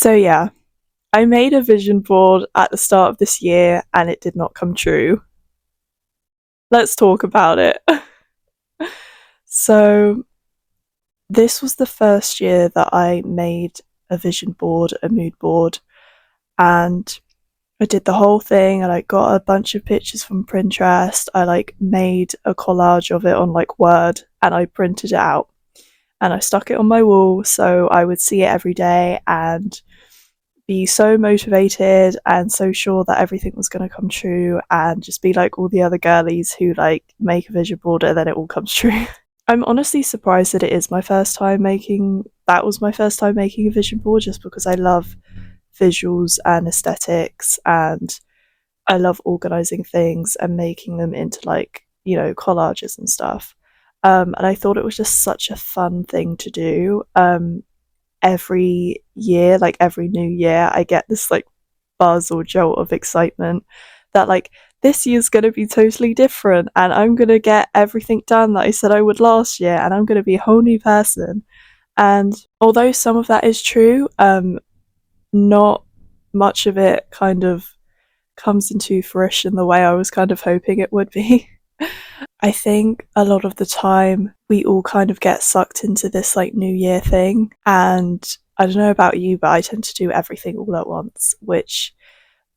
So yeah, I made a vision board at the start of this year and it did not come true. Let's talk about it. So this was the first year that I made a vision board, a mood board, and I did the whole thing and I got a bunch of pictures from Pinterest. I made a collage of it on Word and I printed it out and I stuck it on my wall so I would see it every day and be so motivated and so sure that everything was going to come true and just be like all the other girlies who make a vision board and then it all comes true. I'm honestly surprised that it is my first time making that was my first time making a vision board just because I love visuals and aesthetics and I love organizing things and making them into collages and stuff. And I thought it was just such a fun thing to do. Every year, every new year, I get this buzz or jolt of excitement that this year's going to be totally different and I'm going to get everything done that I said I would last year and I'm going to be a whole new person. And although some of that is true, not much of it kind of comes into fruition the way I was kind of hoping it would be. I think a lot of the time we all kind of get sucked into this New Year thing, and I don't know about you, but I tend to do everything all at once, which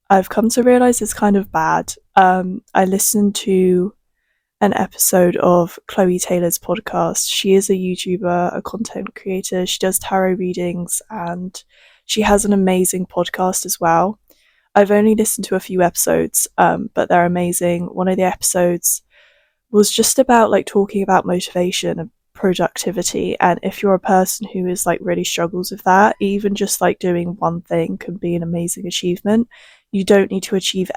I've come to realize is kind of bad. I listened to an episode of Chloe Taylor's podcast. She is a YouTuber, a content creator. She does tarot readings and she has an amazing podcast as well. I've only listened to a few episodes, but they're amazing. One of the episodes was just about talking about motivation and productivity, and if you're a person who is really struggles with that, even just doing one thing can be an amazing achievement. You don't need to achieve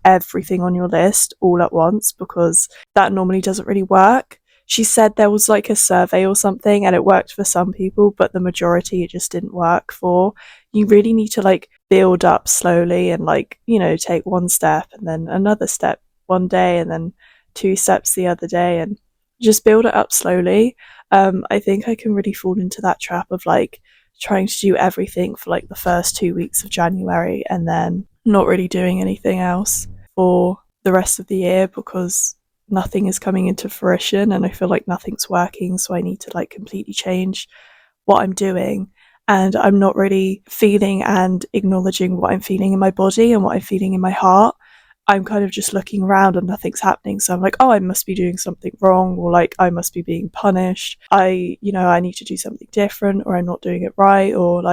everything on your list all at once because that normally doesn't really work. She said there was a survey or something and it worked for some people, but the majority it just didn't work for. You really need to build up slowly and take one step and then another step one day and then 2 steps the other day and just build it up slowly. I think I can really fall into that trap of trying to do everything for the first 2 weeks of January and then not really doing anything else for the rest of the year because nothing is coming into fruition and I feel nothing's working, so I need to completely change what I'm doing. And I'm not really feeling and acknowledging what I'm feeling in my body and what I'm feeling in my heart. I'm kind of just looking around and nothing's happening. So I'm oh, I must be doing something wrong, or I must be being punished. I need to do something different, or I'm not doing it right, or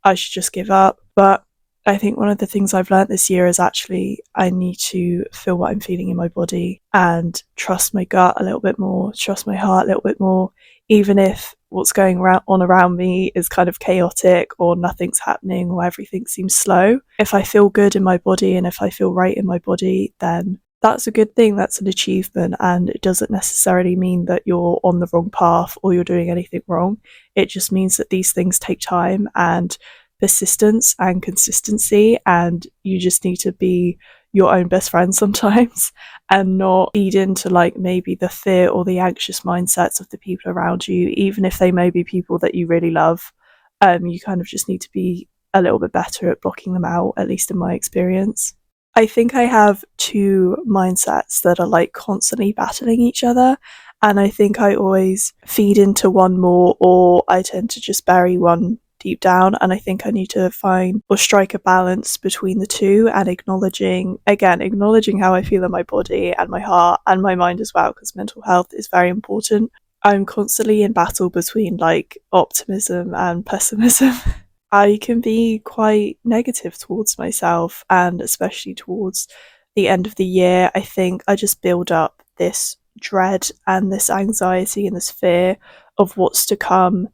I should just give up. But I think one of the things I've learned this year is actually I need to feel what I'm feeling in my body and trust my gut a little bit more, trust my heart a little bit more, even if what's going on around me is kind of chaotic or nothing's happening or everything seems slow. If I feel good in my body and if I feel right in my body, then that's a good thing, that's an achievement, and it doesn't necessarily mean that you're on the wrong path or you're doing anything wrong. It just means that these things take time and persistence and consistency, and you just need to be your own best friend sometimes and not feed into maybe the fear or the anxious mindsets of the people around you, even if they may be people that you really love. You kind of just need to be a little bit better at blocking them out, at least in my experience. I think I have 2 mindsets that are constantly battling each other, and I think I always feed into one more, or I tend to just bury one deep down, and I think I need to find or strike a balance between the two and acknowledging how I feel in my body and my heart and my mind as well, because mental health is very important. I'm constantly in battle between optimism and pessimism. I can be quite negative towards myself, and especially towards the end of the year. I think I just build up this dread and this anxiety and this fear of what's to come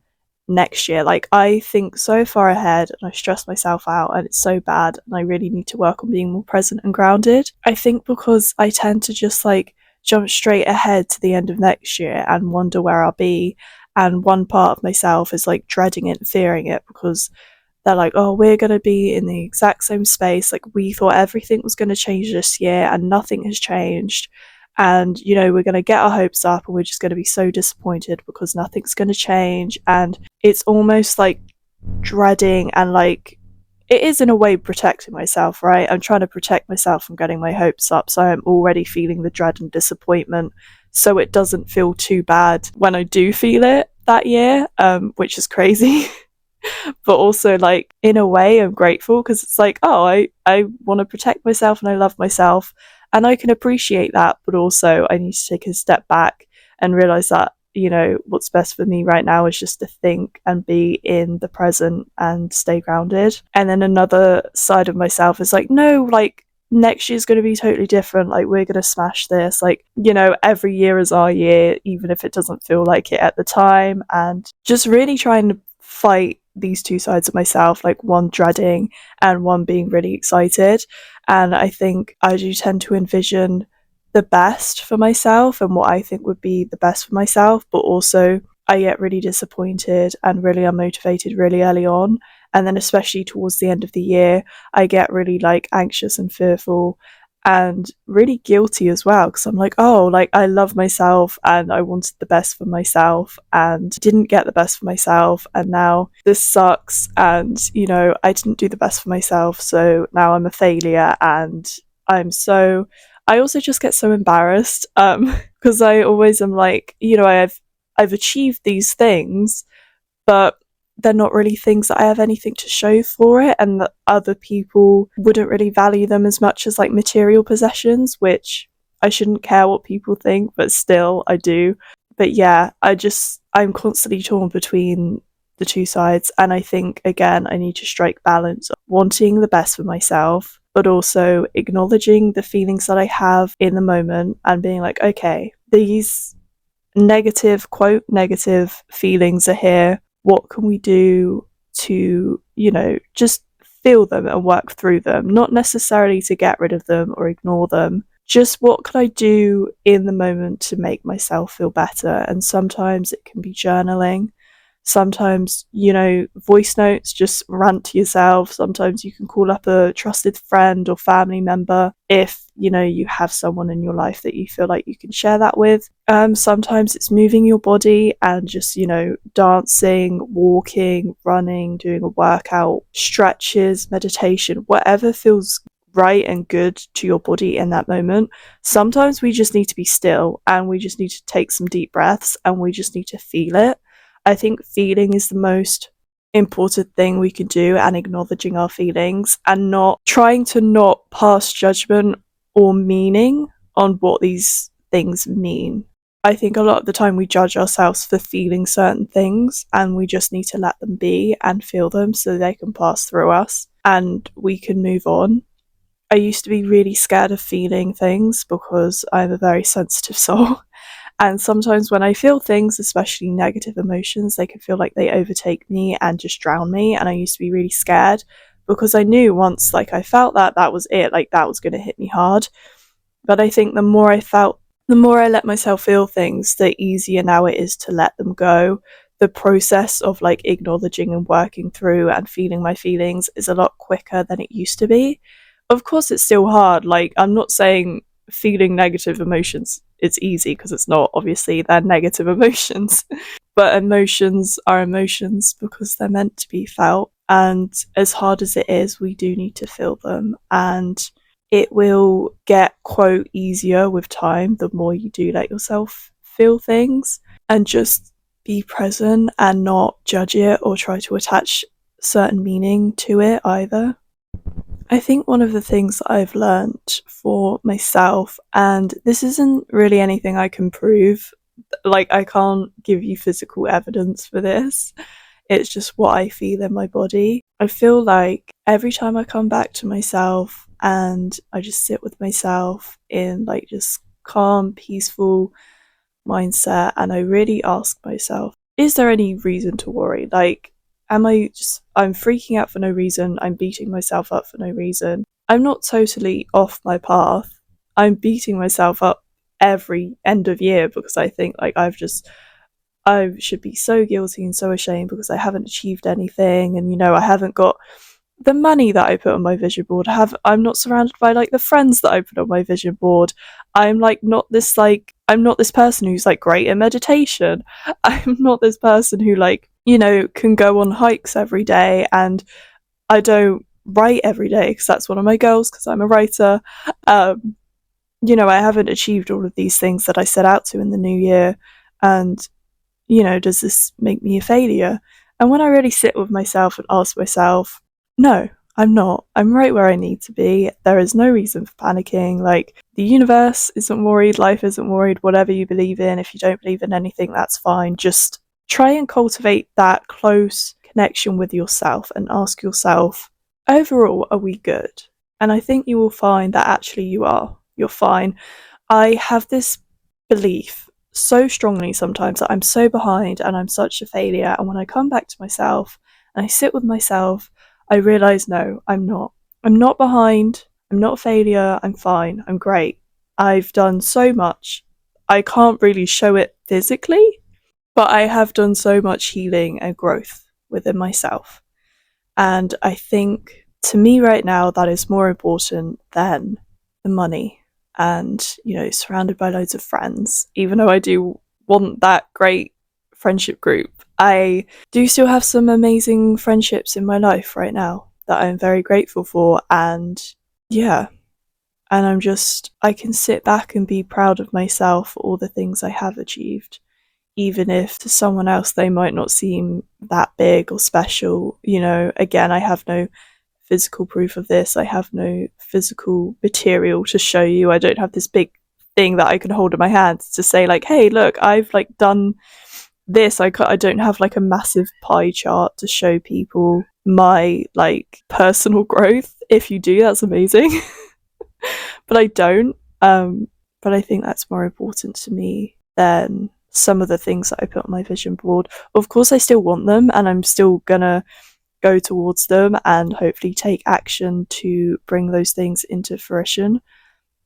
next year. I think so far ahead and I stress myself out and it's so bad, and I really need to work on being more present and grounded. I think because I tend to just jump straight ahead to the end of next year and wonder where I'll be, and one part of myself is dreading it and fearing it because they're oh, we're going to be in the exact same space, we thought everything was going to change this year and nothing has changed, and we're going to get our hopes up and we're just going to be so disappointed because nothing's going to change. And it's almost dreading and it is in a way protecting myself, right? I'm trying to protect myself from getting my hopes up, so I'm already feeling the dread and disappointment, so it doesn't feel too bad when I do feel it that year, which is crazy. But also, like, in a way, I'm grateful because it's like, oh, I want to protect myself and I love myself and I can appreciate that, but also I need to take a step back and realize that, you know, what's best for me right now is just to think and be in the present and stay grounded. And then another side of myself is like, no, like, next year's going to be totally different. Like, we're going to smash this. Like, you know, every year is our year, even if it doesn't feel like it at the time. And just really trying to fight these two sides of myself, like one dreading and one being really excited. And I think I do tend to envision the best for myself and what I think would be the best for myself, but also I get really disappointed and really unmotivated really early on. And then, especially towards the end of the year, I get really like anxious and fearful and really guilty as well because I'm like, oh, like I love myself and I wanted the best for myself and didn't get the best for myself, and now this sucks, and you know, I didn't do the best for myself, so now I'm a failure. And I also just get so embarrassed because I always am like, you know, I've achieved these things, but they're not really things that I have anything to show for it, and that other people wouldn't really value them as much as like material possessions, which I shouldn't care what people think, but still I do. But yeah, I'm constantly torn between the two sides, and I think again I need to strike balance of wanting the best for myself, but also acknowledging the feelings that I have in the moment and being like, okay, these negative, quote, negative feelings are here. What can we do to, you know, just feel them and work through them? Not necessarily to get rid of them or ignore them. Just what can I do in the moment to make myself feel better? And sometimes it can be journaling. Sometimes, you know, voice notes, just rant to yourself. Sometimes you can call up a trusted friend or family member if, you know, you have someone in your life that you feel like you can share that with. Sometimes it's moving your body and just, you know, dancing, walking, running, doing a workout, stretches, meditation, whatever feels right and good to your body in that moment. Sometimes we just need to be still and we just need to take some deep breaths and we just need to feel it. I think feeling is the most important thing we can do, and acknowledging our feelings and not trying to not pass judgment or meaning on what these things mean. I think a lot of the time we judge ourselves for feeling certain things, and we just need to let them be and feel them so they can pass through us and we can move on. I used to be really scared of feeling things because I'm a very sensitive soul. And sometimes when I feel things, especially negative emotions, they can feel like they overtake me and just drown me. And I used to be really scared because I knew once like I felt that, that was it, like that was going to hit me hard. But I think the more I let myself feel things, the easier now it is to let them go. The process of like acknowledging and working through and feeling my feelings is a lot quicker than it used to be. Of course, it's still hard. Like, I'm not saying feeling negative emotions it's easy, because it's not. Obviously, they're negative emotions. But emotions are emotions because they're meant to be felt. And as hard as it is, we do need to feel them. And it will get, quote, easier with time the more you do let yourself feel things and just be present and not judge it or try to attach certain meaning to it either. I think one of the things that I've learnt for myself, and this isn't really anything I can prove, like I can't give you physical evidence for this, it's just what I feel in my body. I feel like every time I come back to myself and I just sit with myself in like just calm, peaceful mindset, and I really ask myself, is there any reason to worry? Like, I'm freaking out for no reason, I'm beating myself up for no reason. I'm not totally off my path. I'm beating myself up every end of year because I think like I should be so guilty and so ashamed because I haven't achieved anything, and you know, I haven't got the money that I put on my vision board. I'm not surrounded by like the friends that I put on my vision board. I'm not this person who's like great at meditation. I'm not this person who like, you know, can go on hikes every day, and I don't write every day because that's one of my goals because I'm a writer. Um, I haven't achieved all of these things that I set out to in the new year. And, does this make me a failure? And when I really sit with myself and ask myself, no, I'm not. I'm right where I need to be. There is no reason for panicking. Like, the universe isn't worried, life isn't worried, whatever you believe in. If you don't believe in anything, that's fine. Just try and cultivate that close connection with yourself and ask yourself, overall, are we good? And I think you will find that actually you are. You're fine. I have this belief so strongly sometimes that I'm so behind and I'm such a failure. And when I come back to myself and I sit with myself, I realize, no, I'm not. I'm not behind. I'm not a failure. I'm fine. I'm great. I've done so much. I can't really show it physically, but I have done so much healing and growth within myself. And I think to me right now, that is more important than the money and, surrounded by loads of friends. Even though I do want that great friendship group, I do still have some amazing friendships in my life right now that I'm very grateful for. And yeah, and I can sit back and be proud of myself for all the things I have achieved, even if to someone else they might not seem that big or special. Again, I have no physical proof of this. I have no physical material to show you. I don't have this big thing that I can hold in my hands to say, like, hey, look, I've like done this. I don't have like a massive pie chart to show people my like personal growth. If you do, that's amazing. But I don't. But I think that's more important to me than some of the things that I put on my vision board. Of course, I still want them, and I'm still gonna go towards them and hopefully take action to bring those things into fruition.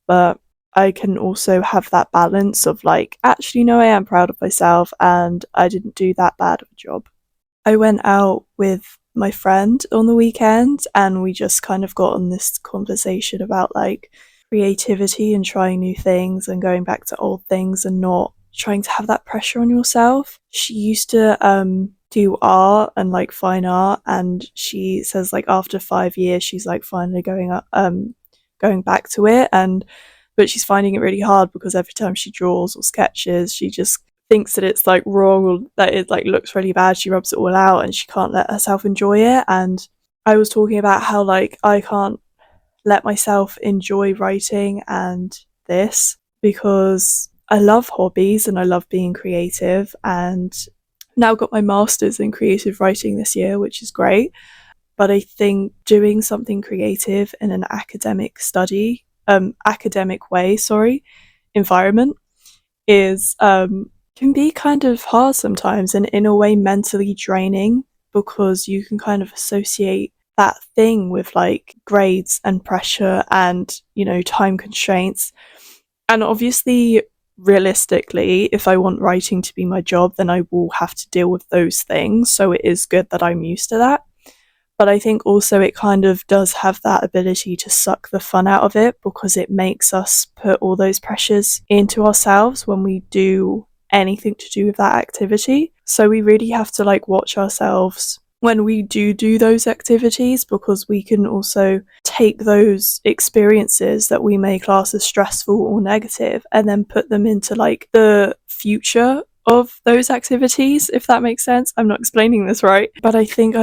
But I can also have that balance of like, actually, no, I am proud of myself and I didn't do that bad of a job. I went out with my friend on the weekend and we just kind of got on this conversation about like creativity and trying new things and going back to old things and not trying to have that pressure on yourself. She used to do art and like fine art, and she says like after 5 years she's like finally going back to it, and but she's finding it really hard because every time she draws or sketches she just thinks that it's like wrong or that it like looks really bad. She rubs it all out and she can't let herself enjoy it. And I was talking about how like I can't let myself enjoy writing and this because I love hobbies and I love being creative, and now got my master's in creative writing this year, which is great. But I think doing something creative in an academic way, environment is can be kind of hard sometimes and in a way mentally draining because you can kind of associate that thing with like grades and pressure and, time constraints. And obviously, realistically, if I want writing to be my job, then I will have to deal with those things. So it is good that I'm used to that. But I think also it kind of does have that ability to suck the fun out of it because it makes us put all those pressures into ourselves when we do anything to do with that activity. So we really have to like watch ourselves when we do those activities because we can also take those experiences that we may class as stressful or negative and then put them into like the future of those activities, if that makes sense. I'm not explaining this right, but I think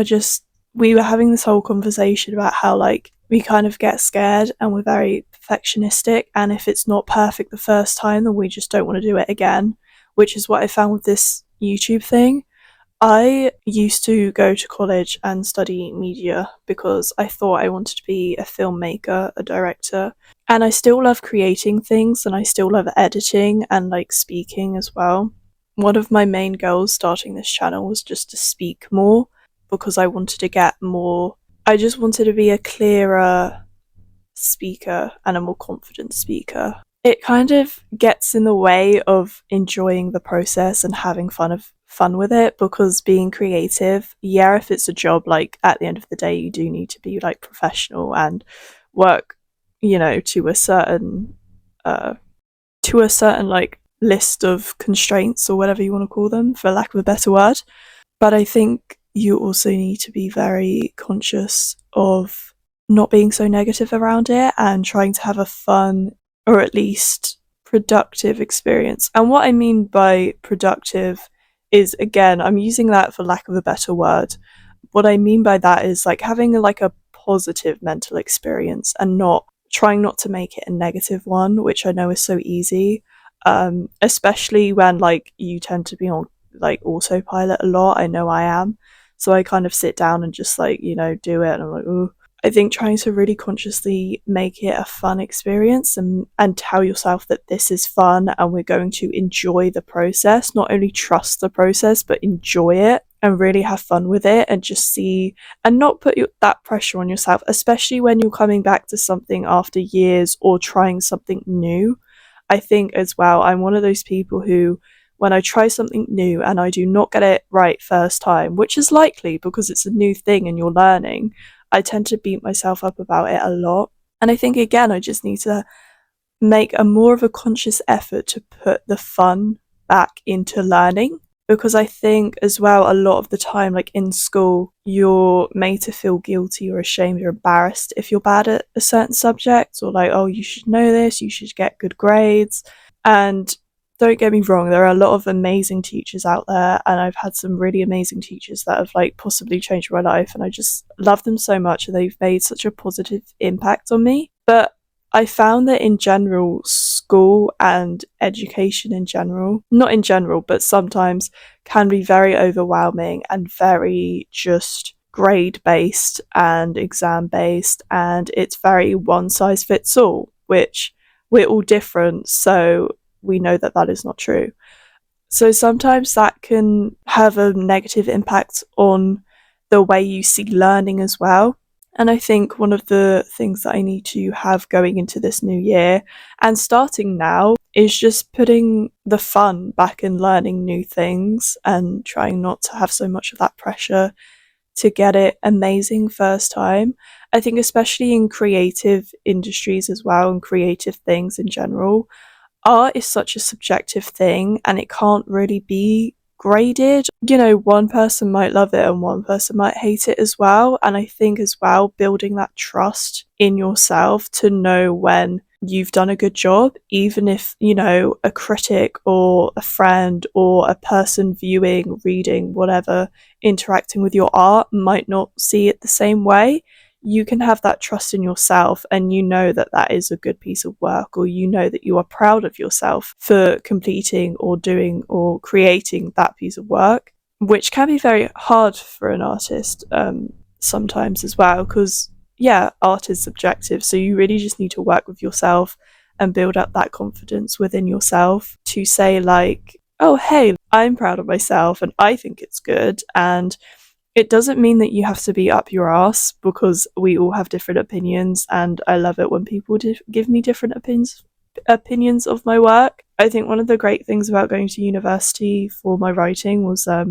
we were having this whole conversation about how like we kind of get scared and we're very perfectionistic, and if it's not perfect the first time then we just don't want to do it again, which is what I found with this YouTube thing. I used to go to college and study media because I thought I wanted to be a filmmaker, a director, and I still love creating things and I still love editing and like speaking as well. One of my main goals starting this channel was just to speak more because I wanted to get more. I just wanted to be a clearer speaker and a more confident speaker. It kind of gets in the way of enjoying the process and having fun with it because being creative, yeah, if it's a job, like at the end of the day you do need to be like professional and work, to a certain like list of constraints or whatever you want to call them for lack of a better word. But I think you also need to be very conscious of not being so negative around it and trying to have a fun, or at least productive experience. And what I mean by productive is, again, I'm using that for lack of a better word. What I mean by that is like having like a positive mental experience and not trying not to make it a negative one, which I know is so easy. Especially when like you tend to be on like autopilot a lot. I know I am. So I kind of sit down and just like, do it, and I'm like, ooh. I think trying to really consciously make it a fun experience, and tell yourself that this is fun and we're going to enjoy the process, not only trust the process, but enjoy it and really have fun with it, and just see and not put that pressure on yourself, especially when you're coming back to something after years or trying something new. I think as well, I'm one of those people who, when I try something new and I do not get it right first time, which is likely because it's a new thing and you're learning, I tend to beat myself up about it a lot. And I think, again, I just need to make a more of a conscious effort to put the fun back into learning. Because I think as well, a lot of the time, like in school, you're made to feel guilty or ashamed or embarrassed if you're bad at a certain subject, or like, oh, you should know this, you should get good grades. And don't get me wrong, there are a lot of amazing teachers out there, and I've had some really amazing teachers that have like possibly changed my life, and I just love them so much, and they've made such a positive impact on me. But I found that in general, school and education in general, not in general, but sometimes, can be very overwhelming and very just grade based and exam based, and it's very one size fits all, which we're all different, so we know that that is not true. So sometimes that can have a negative impact on the way you see learning as well. And I think one of the things that I need to have going into this new year and starting now is just putting the fun back in learning new things and trying not to have so much of that pressure to get it amazing first time. I think, especially in creative industries as well, and creative things in general, art is such a subjective thing and it can't really be graded. One person might love it and one person might hate it as well. And I think as well, building that trust in yourself to know when you've done a good job, even if, a critic or a friend or a person viewing, reading, whatever, interacting with your art might not see it the same way. You can have that trust in yourself, and you know that that is a good piece of work, or you know that you are proud of yourself for completing or doing or creating that piece of work, which can be very hard for an artist sometimes as well, because yeah, art is subjective, so you really just need to work with yourself and build up that confidence within yourself to say like, oh hey, I'm proud of myself and I think it's good. And it doesn't mean that you have to be up your ass, because we all have different opinions, and I love it when people give me different opinions of my work. I think one of the great things about going to university for my writing was that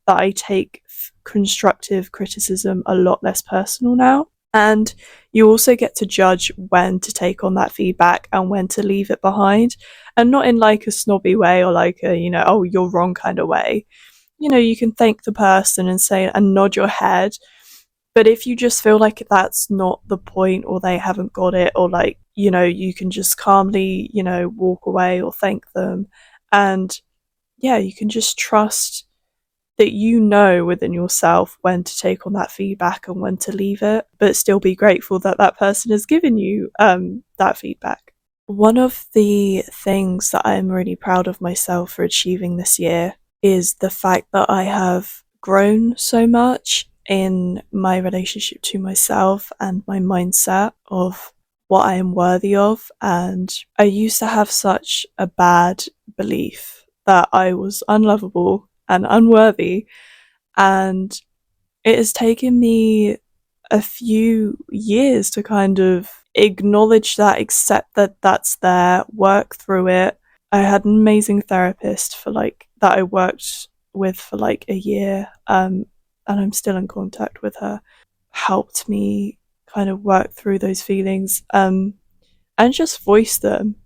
I take constructive criticism a lot less personal now. And you also get to judge when to take on that feedback and when to leave it behind, and not in like a snobby way or like a, oh, you're wrong kind of way. You can thank the person and say and nod your head. But if you just feel like that's not the point, or they haven't got it, or like, you can just calmly, walk away or thank them. And yeah, you can just trust that within yourself when to take on that feedback and when to leave it, but still be grateful that that person has given you that feedback. One of the things that I'm really proud of myself for achieving this year is the fact that I have grown so much in my relationship to myself and my mindset of what I am worthy of. And I used to have such a bad belief that I was unlovable and unworthy, and it has taken me a few years to kind of acknowledge that, accept that that's there, work through it. I had an amazing therapist that I worked with for like a year, and I'm still in contact with her. Helped me kind of work through those feelings, and just voice them.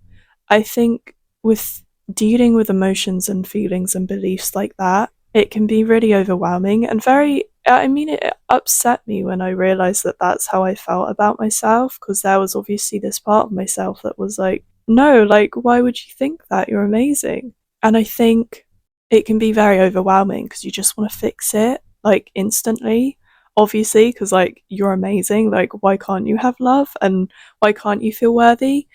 I think with dealing with emotions and feelings and beliefs like that, it can be really overwhelming and very I mean, it upset me when I realised that that's how I felt about myself, because there was obviously this part of myself that was like, no, like, why would you think that? You're amazing. And I think it can be very overwhelming because you just want to fix it, like, instantly, obviously, because, like, you're amazing. Like, why can't you have love? And why can't you feel worthy?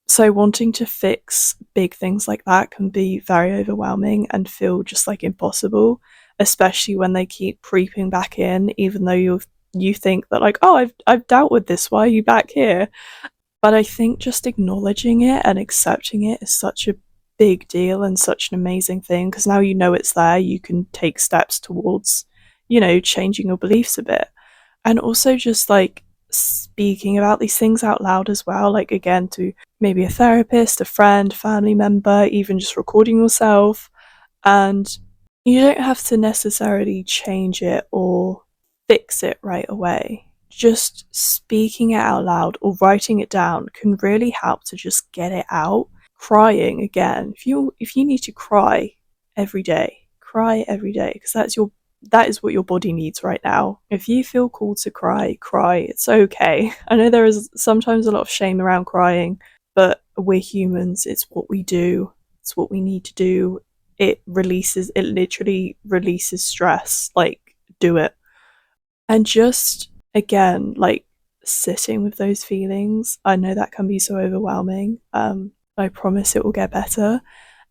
So wanting to fix big things like that can be very overwhelming and feel just like impossible, especially when they keep creeping back in, even though you think that, like, oh, I've dealt with this, why are you back here? But I think just acknowledging it and accepting it is such a big deal and such an amazing thing, because now you know it's there, you can take steps towards, changing your beliefs a bit. And also just like speaking about these things out loud as well, like, again, to maybe a therapist, a friend, family member, even just recording yourself. And you don't have to necessarily change it or fix it right away. Just speaking it out loud or writing it down can really help to just get it out. Crying, again, if you need to cry every day, because that is what your body needs right now. If you feel called to cry. It's okay. I know there is sometimes a lot of shame around crying, but we're humans. It's what we do. It's what we need to do. It literally releases stress. Like, do it. And just, again, like, sitting with those feelings. I know that can be so overwhelming. I promise it will get better.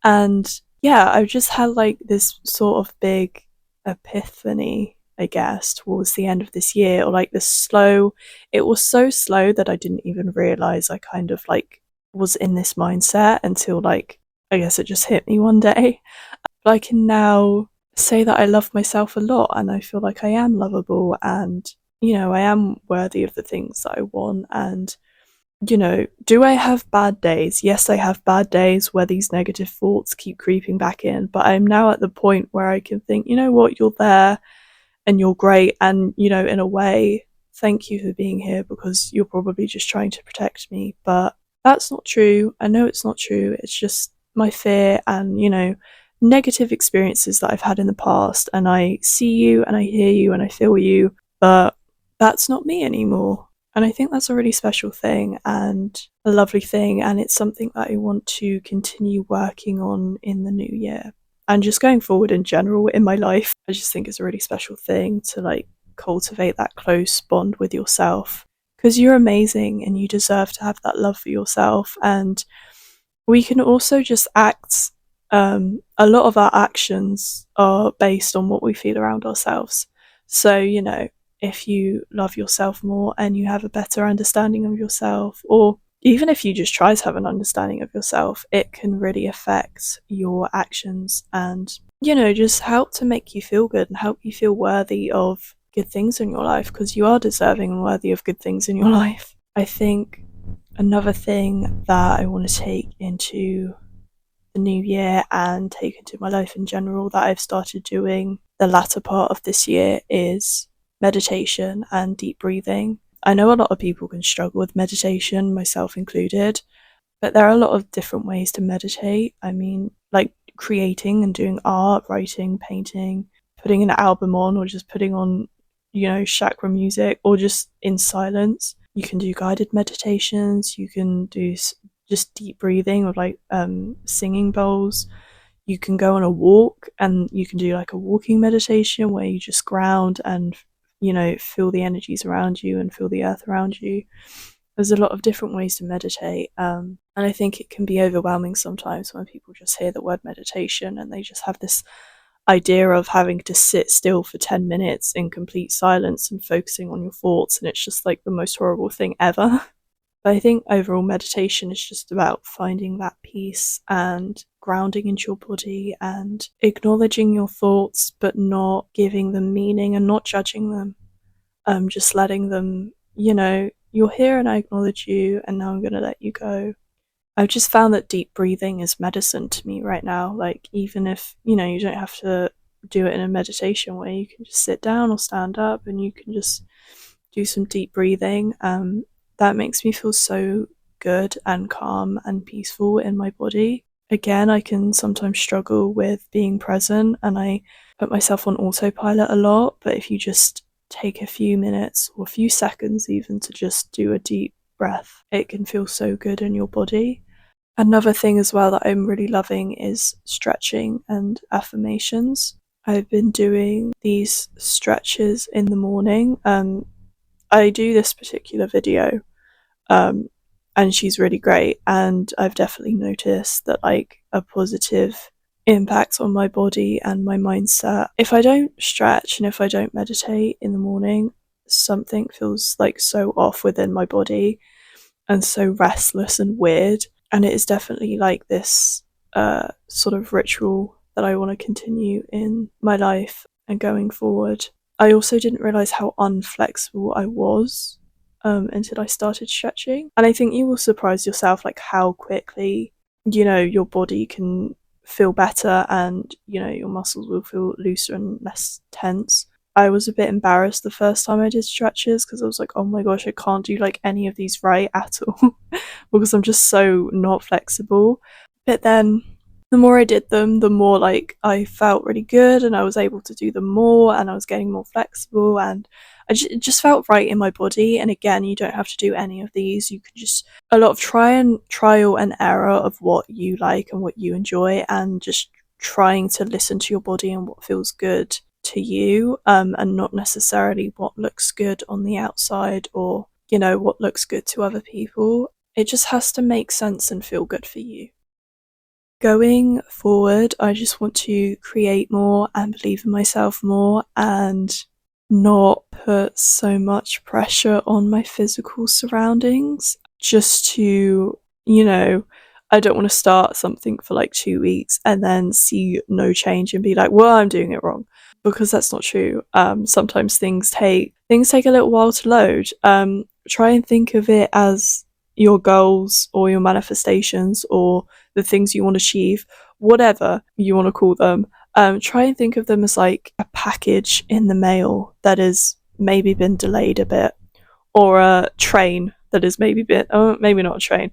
And yeah, I've just had like this sort of big epiphany, I guess, towards the end of this year, or like it was so slow that I didn't even realize I kind of like was in this mindset until, like, I guess it just hit me one day. But I can now say that I love myself a lot and I feel like I am lovable, and, I am worthy of the things that I want. And, do I have bad days? Yes, I have bad days where these negative thoughts keep creeping back in, but I'm now at the point where I can think, you know what, you're there and you're great. And, in a way, thank you for being here, because you're probably just trying to protect me. But that's not true. I know it's not true. It's just my fear and, negative experiences that I've had in the past. And I see you and I hear you and I feel you, but that's not me anymore. And I think that's a really special thing and a lovely thing. And it's something that I want to continue working on in the new year. And just going forward in general in my life, I just think it's a really special thing to, like, cultivate that close bond with yourself, because you're amazing and you deserve to have that love for yourself. And we can also just act, a lot of our actions are based on what we feel around ourselves. So, if you love yourself more and you have a better understanding of yourself, or even if you just try to have an understanding of yourself, it can really affect your actions and, just help to make you feel good and help you feel worthy of good things in your life, because you are deserving and worthy of good things in your life. I think another thing that I want to take into the new year and take into my life in general that I've started doing the latter part of this year is meditation and deep breathing. I know a lot of people can struggle with meditation, myself included, but there are a lot of different ways to meditate. I mean, like creating and doing art, writing, painting, putting an album on, or just putting on, chakra music, or just in silence. You can do guided meditations, you can do just deep breathing, or like singing bowls. You can go on a walk and you can do like a walking meditation where you just ground and, feel the energies around you and feel the earth around you. There's a lot of different ways to meditate, and I think it can be overwhelming sometimes when people just hear the word meditation and they just have this idea of having to sit still for 10 minutes in complete silence and focusing on your thoughts, and it's just like the most horrible thing ever. But I think overall meditation is just about finding that peace and grounding into your body and acknowledging your thoughts, but not giving them meaning and not judging them. Just letting them, you're here and I acknowledge you, and now I'm going to let you go. I've just found that deep breathing is medicine to me right now. Like, even if, you don't have to do it in a meditation way, you can just sit down or stand up and you can just do some deep breathing. That makes me feel so good and calm and peaceful in my body. again, I can sometimes struggle with being present and I put myself on autopilot a lot. But if you just take a few minutes or a few seconds even to just do a deep breath, it can feel so good in your body. Another thing as well that I'm really loving is stretching and affirmations. I've been doing these stretches in the morning. I do this particular video, um, and she's really great. And I've definitely noticed that like a positive impact on my body and my mindset. If I don't stretch and if I don't meditate in the morning, something feels like so off within my body and so restless and weird. And it is definitely like this sort of ritual that I want to continue in my life and going forward. I also didn't realize how unflexible I was until I started stretching. And I think you will surprise yourself like how quickly, your body can feel better and, your muscles will feel looser and less tense. I was a bit embarrassed the first time I did stretches because I was like, oh my gosh, I can't do like any of these right at all because I'm just so not flexible. But then the more I did them, the more like I felt really good and I was able to do them more and I was getting more flexible and it just felt right in my body. And again, you don't have to do any of these. You can just a lot of trial and error of what you like and what you enjoy and just trying to listen to your body and what feels good to you, and not necessarily what looks good on the outside or, what looks good to other people. It just has to make sense and feel good for you. Going forward, I just want to create more and believe in myself more and not put so much pressure on my physical surroundings just to, I don't want to start something for like 2 weeks and then see no change and be like, well, I'm doing it wrong, because that's not true. Sometimes things take a little while to load. Try and think of it as your goals or your manifestations or the things you want to achieve, whatever you want to call them. Try and think of them as like a package in the mail that has maybe been delayed a bit, or a train that has maybe been, oh, maybe not a train.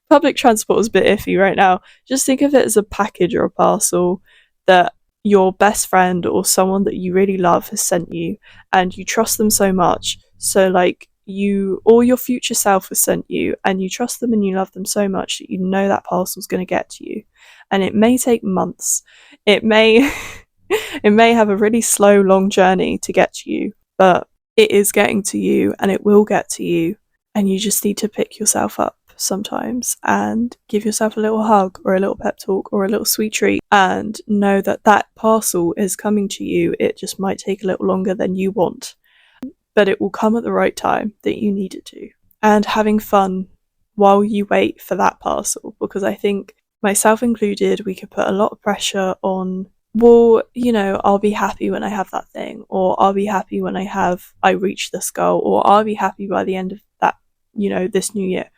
Public transport is a bit iffy right now. Just think of it as a package or a parcel that your best friend or someone that you really love has sent you, and you trust them so much. So, like, you or your future self has sent you, and you trust them and you love them so much that you know that parcel's going to get to you. And it may take months. It may. It may have a really slow, long journey to get to you, but it is getting to you and it will get to you. And you just need to pick yourself up sometimes and give yourself a little hug or a little pep talk or a little sweet treat and know that that parcel is coming to you. It just might take a little longer than you want, but it will come at the right time that you need it to. And having fun while you wait for that parcel, because I think, myself included, we could put a lot of pressure on, well, I'll be happy when I have that thing, or I'll be happy when I reach this goal, or I'll be happy by the end of that, this new year.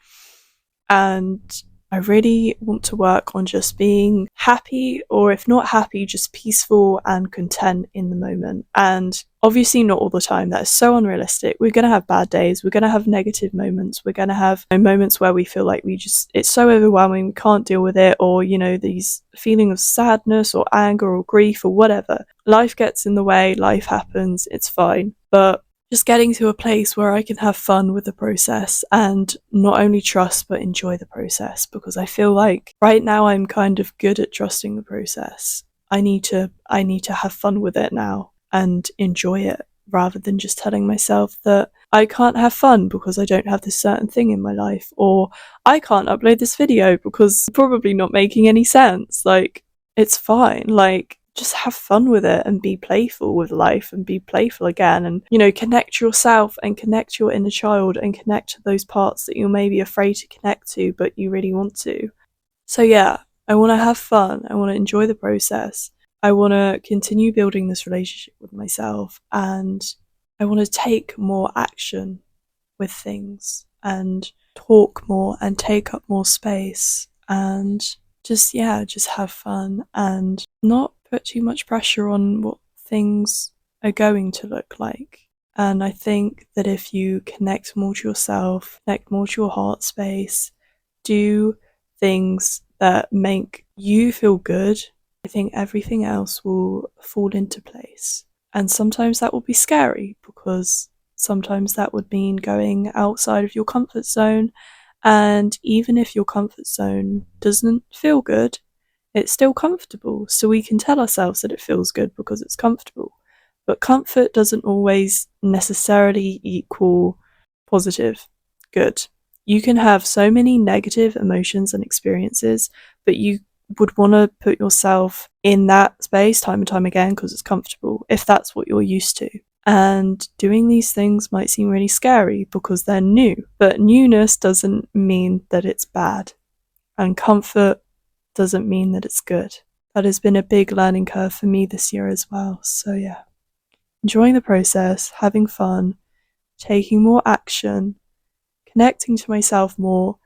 And I really want to work on just being happy, or if not happy, just peaceful and content in the moment. And obviously not all the time. That is so unrealistic. We're going to have bad days. We're going to have negative moments. We're going to have moments where we feel like it's so overwhelming, we can't deal with it, or, these feeling of sadness or anger or grief or whatever. Life gets in the way. Life happens. It's fine. But just getting to a place where I can have fun with the process and not only trust but enjoy the process, because I feel like right now I'm kind of good at trusting the process. I need to have fun with it now and enjoy it, rather than just telling myself that I can't have fun because I don't have this certain thing in my life, or I can't upload this video because it's probably not making any sense. Like, it's fine. Like, just have fun with it and be playful with life and be playful again, and connect yourself and connect your inner child and connect to those parts that you're maybe afraid to connect to but you really want to. So yeah, I want to have fun, I want to enjoy the process, I want to continue building this relationship with myself, and I want to take more action with things and talk more and take up more space and just have fun and not put too much pressure on what things are going to look like. And I think that if you connect more to yourself, connect more to your heart space, do things that make you feel good, I think everything else will fall into place. And sometimes that will be scary because sometimes that would mean going outside of your comfort zone. And even if your comfort zone doesn't feel good, it's still comfortable. So we can tell ourselves that it feels good because it's comfortable. But comfort doesn't always necessarily equal positive, good. You can have so many negative emotions and experiences, but you would want to put yourself in that space time and time again because it's comfortable, if that's what you're used to. And doing these things might seem really scary because they're new, but newness doesn't mean that it's bad, and comfort doesn't mean that it's good. That has been a big learning curve for me this year as well. So, yeah, enjoying the process, having fun, taking more action, connecting to myself more,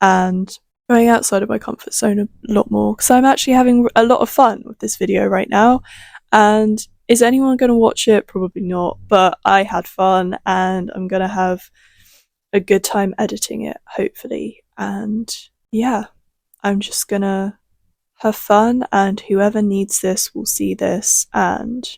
and going outside of my comfort zone a lot more because I'm actually having a lot of fun with this video right now. And is anyone going to watch it? Probably not, but I had fun and I'm going to have a good time editing it, hopefully. And yeah, I'm just going to have fun, and whoever needs this will see this. And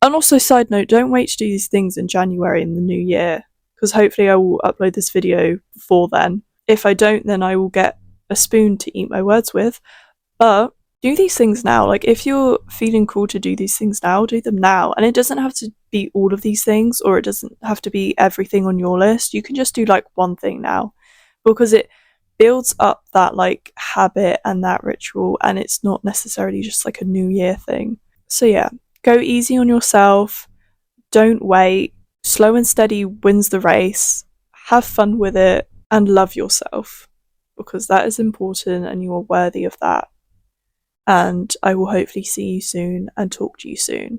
also, side note, don't wait to do these things in January in the new year, because hopefully I will upload this video before then. If I don't, then I will get a spoon to eat my words with. But do these things now. Like, if you're feeling cool to do these things now, do them now. And it doesn't have to be all of these things, or it doesn't have to be everything on your list. You can just do like one thing now, because it builds up that like habit and that ritual, and it's not necessarily just like a new year thing. So yeah, go easy on yourself. Don't wait. Slow and steady wins the race. Have fun with it and love yourself, because that is important and you are worthy of that. And I will hopefully see you soon and talk to you soon.